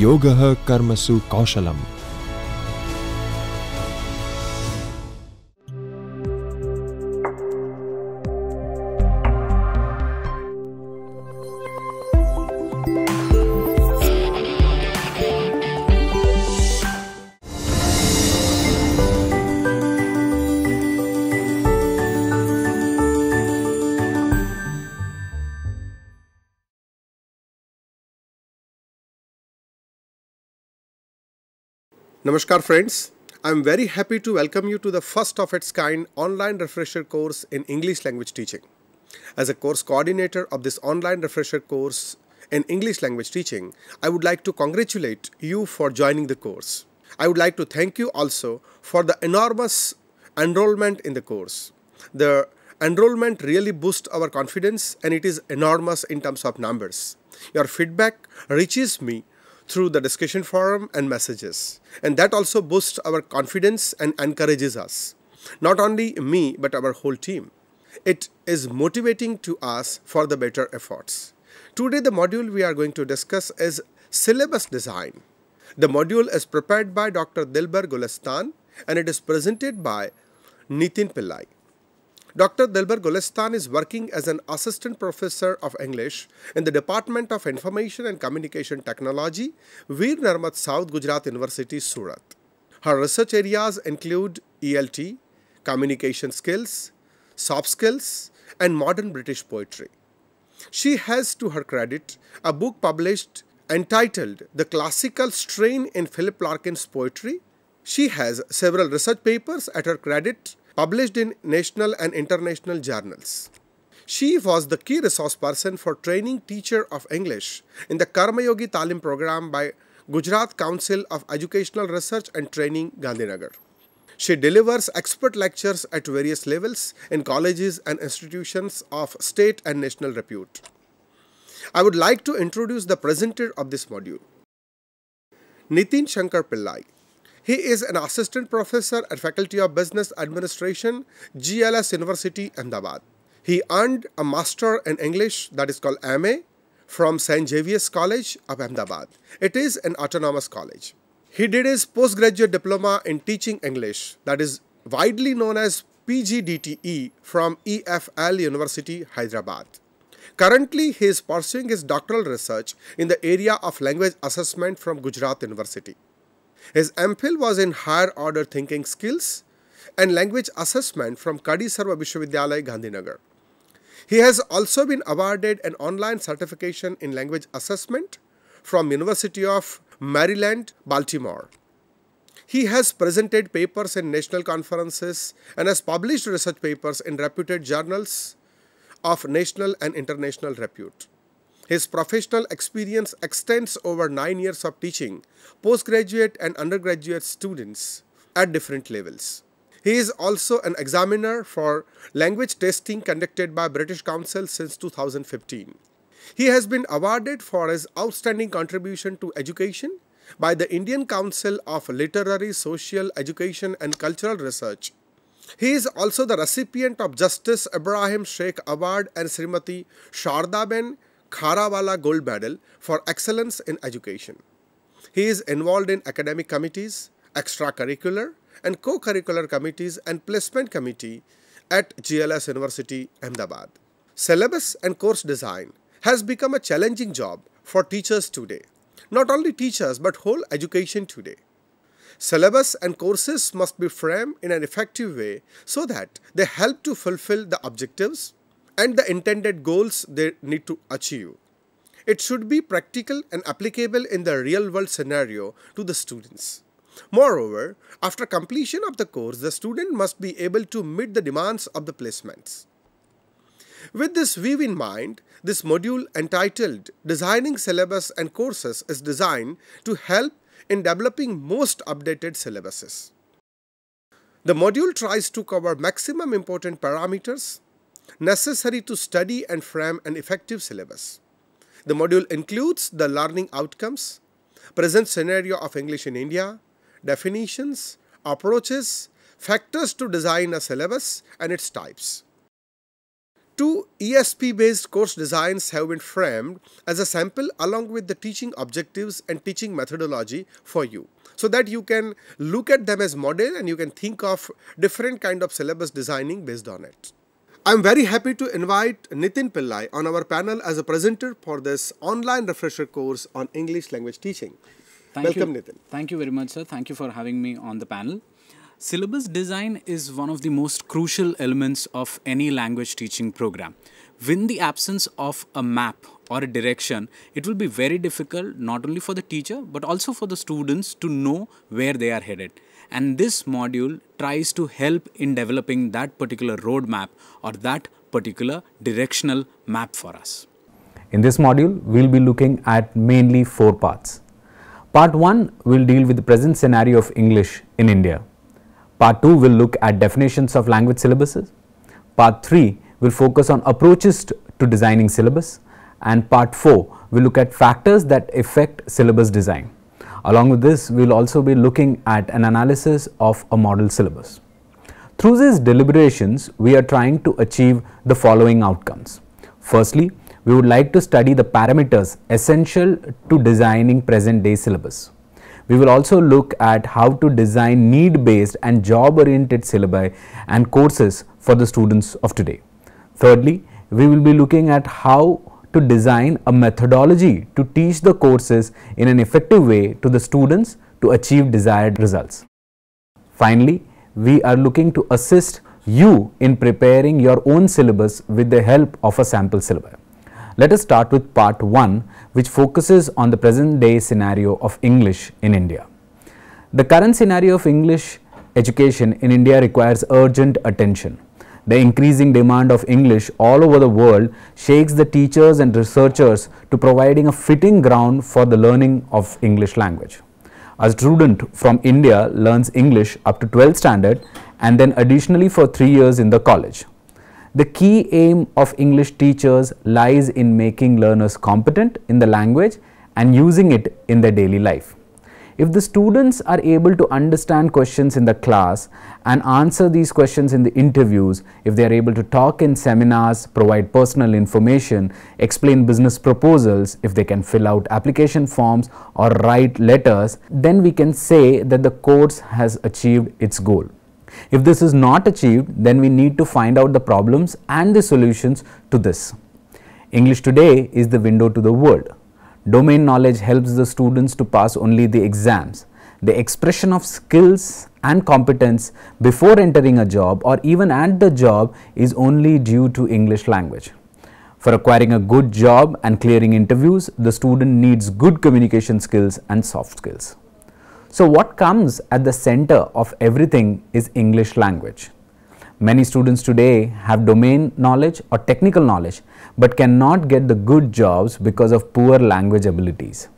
Yogah Karmasu Kaushalam. Namaskar friends, I am very happy to welcome you to the first of its kind online refresher course in English language teaching. As a course coordinator of this online refresher course in English language teaching, I would like to congratulate you for joining the course. I would like to thank you also for the enormous enrollment in the course. The enrollment really boosts our confidence and it is enormous in terms of numbers. Your feedback reaches me through the discussion forum and messages, and that also boosts our confidence and encourages us, not only me but our whole team. It is motivating to us for the better efforts. Today the module we are going to discuss is Syllabus Design. The module is prepared by Dr. Dilbar Gulistan and it is presented by Nitin Pillai. Dr. Dilbar Gulistan is working as an assistant professor of English in the Department of Information and Communication Technology, Veer Narmad South Gujarat University, Surat. Her research areas include ELT, communication skills, soft skills, and modern British poetry. She has to her credit a book published entitled The Classical Strain in Philip Larkin's Poetry. She has several research papers at her credit published in national and international journals. She was the key resource person for training teacher of English in the Karma Yogi Talim program by Gujarat Council of Educational Research and Training, Gandhinagar. She delivers expert lectures at various levels in colleges and institutions of state and national repute. I would like to introduce the presenter of this module, Nitin Shankar Pillai. He is an assistant professor at Faculty of Business Administration, GLS University, Ahmedabad. He earned a Master in English, that is called MA, from XAVIER'S College of Ahmedabad. It is an autonomous college. He did his postgraduate diploma in teaching English, that is widely known as PGDTE, from EFL University, Hyderabad. Currently, he is pursuing his doctoral research in the area of language assessment from Gujarat University. His MPhil was in Higher Order Thinking Skills and Language Assessment from Kadi Sarva Vishwavidyalaya, Gandhinagar. He has also been awarded an online certification in language assessment from University of Maryland, Baltimore. He has presented papers in national conferences and has published research papers in reputed journals of national and international repute. His professional experience extends over 9 years of teaching postgraduate and undergraduate students at different levels. He is also an examiner for language testing conducted by British Council since 2015. He has been awarded for his outstanding contribution to education by the Indian Council of Literary, Social, Education and Cultural Research. He is also the recipient of Justice Ibrahim Sheikh Award and Srimati Shardaben Kharawala Gold Medal for Excellence in Education. He is involved in academic committees, extracurricular and co-curricular committees and placement committee at GLS University, Ahmedabad. Syllabus and course design has become a challenging job for teachers today. Not only teachers but whole education today. Syllabus and courses must be framed in an effective way so that they help to fulfill the objectives and the intended goals they need to achieve. It should be practical and applicable in the real-world scenario to the students. Moreover, after completion of the course, the student must be able to meet the demands of the placements. With this view in mind, this module entitled Designing Syllabus and Courses is designed to help in developing most updated syllabuses. The module tries to cover maximum important parameters necessary to study and frame an effective syllabus. The module includes the learning outcomes, present scenario of English in India, definitions, approaches, factors to design a syllabus and its types. Two ESP-based course designs have been framed as a sample along with the teaching objectives and teaching methodology for you, so that you can look at them as model and you can think of different kind of syllabus designing based on it. I'm very happy to invite Nitin Pillai on our panel as a presenter for this online refresher course on English language teaching. Welcome, Nitin. Thank you very much, sir. Thank you for having me on the panel. Syllabus design is one of the most crucial elements of any language teaching program. Within the absence of a map or a direction, it will be very difficult not only for the teacher but also for the students to know where they are headed. And this module tries to help in developing that particular roadmap or that particular directional map for us. In this module, we'll be looking at mainly 4 parts. Part 1 will deal with the present scenario of English in India. Part 2 will look at definitions of language syllabuses. Part 3 will focus on approaches to designing syllabus. And Part 4 will look at factors that affect syllabus design. Along with this, we will also be looking at an analysis of a model syllabus. Through these deliberations, we are trying to achieve the following outcomes. Firstly, we would like to study the parameters essential to designing present-day syllabus. We will also look at how to design need-based and job-oriented syllabi and courses for the students of today. Thirdly, we will be looking at how to design a methodology to teach the courses in an effective way to the students to achieve desired results. Finally, we are looking to assist you in preparing your own syllabus with the help of a sample syllabi. Let us start with part 1, which focuses on the present day scenario of English in India. The current scenario of English education in India requires urgent attention. The increasing demand of English all over the world shakes the teachers and researchers to providing a fitting ground for the learning of English language. A student from India learns English up to 12th standard and then additionally for 3 years in the college. The key aim of English teachers lies in making learners competent in the language and using it in their daily life. If the students are able to understand questions in the class and answer these questions in the interviews, if they are able to talk in seminars, provide personal information, explain business proposals, if they can fill out application forms or write letters, then we can say that the course has achieved its goal. If this is not achieved, then we need to find out the problems and the solutions to this. English today is the window to the world. Domain knowledge helps the students to pass only the exams. The expression of skills and competence before entering a job or even at the job is only due to English language. For acquiring a good job and clearing interviews, the student needs good communication skills and soft skills. So what comes at the center of everything is English language. Many students today have domain knowledge or technical knowledge but cannot get the good jobs because of poor language abilities.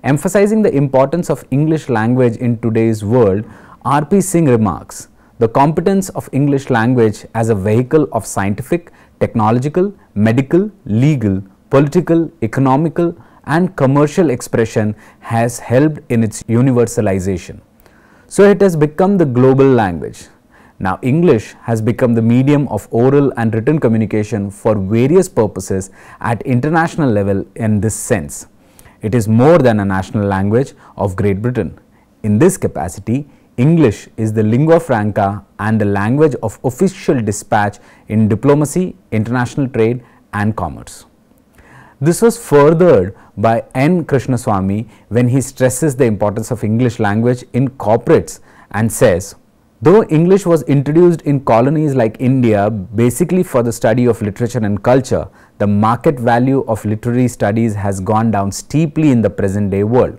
Emphasizing the importance of English language in today's world, R.P. Singh remarks, the competence of English language as a vehicle of scientific, technological, medical, legal, political, economical, and commercial expression has helped in its universalization. So it has become the global language. Now English has become the medium of oral and written communication for various purposes at international level in this sense. It is more than a national language of Great Britain. In this capacity, English is the lingua franca and the language of official dispatch in diplomacy, international trade and commerce. This was furthered by N. Krishnaswamy when he stresses the importance of English language in corporates and says, though English was introduced in colonies like India basically for the study of literature and culture, the market value of literary studies has gone down steeply in the present day world.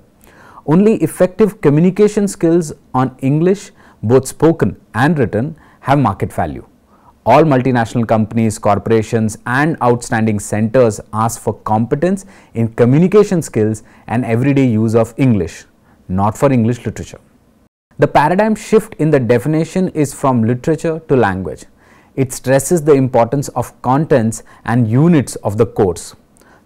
Only effective communication skills on English, both spoken and written, have market value. All multinational companies, corporations and outstanding centers ask for competence in communication skills and everyday use of English, not for English literature. The paradigm shift in the definition is from literature to language. It stresses the importance of contents and units of the course.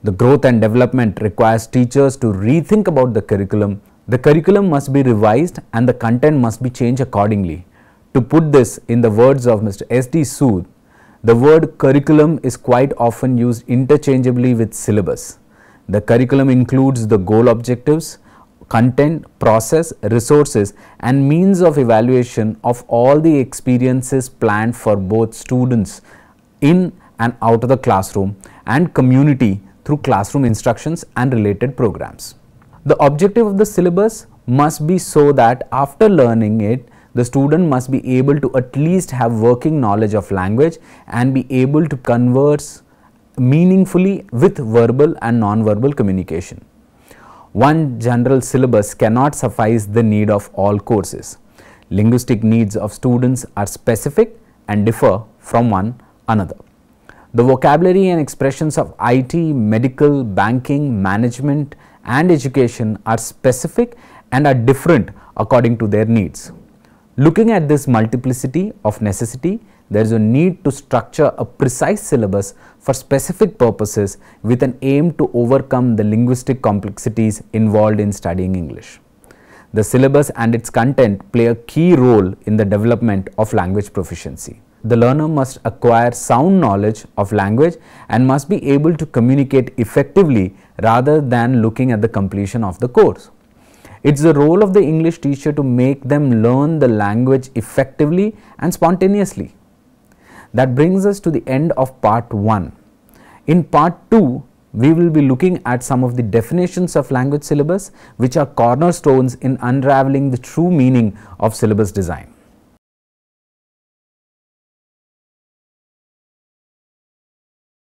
The growth and development requires teachers to rethink about the curriculum. The curriculum must be revised and the content must be changed accordingly. To put this in the words of Mr. S.D. Sood, The word curriculum is quite often used interchangeably with syllabus. The curriculum includes the goal objectives, content, process, resources and means of evaluation of all the experiences planned for both students in and out of the classroom and community through classroom instructions and related programs. The objective of the syllabus must be so that after learning it, the student must be able to at least have working knowledge of language and be able to converse meaningfully with verbal and non-verbal communication. One general syllabus cannot suffice the need of all courses. Linguistic needs of students are specific and differ from one another. The vocabulary and expressions of IT, medical, banking, management and education are specific and are different according to their needs. Looking at this multiplicity of necessity, there is a need to structure a precise syllabus for specific purposes with an aim to overcome the linguistic complexities involved in studying English. The syllabus and its content play a key role in the development of language proficiency. The learner must acquire sound knowledge of language and must be able to communicate effectively rather than looking at the completion of the course. It's the role of the English teacher to make them learn the language effectively and spontaneously. That brings us to the end of part 1. In part 2, we will be looking at some of the definitions of language syllabus which are cornerstones in unraveling the true meaning of syllabus design.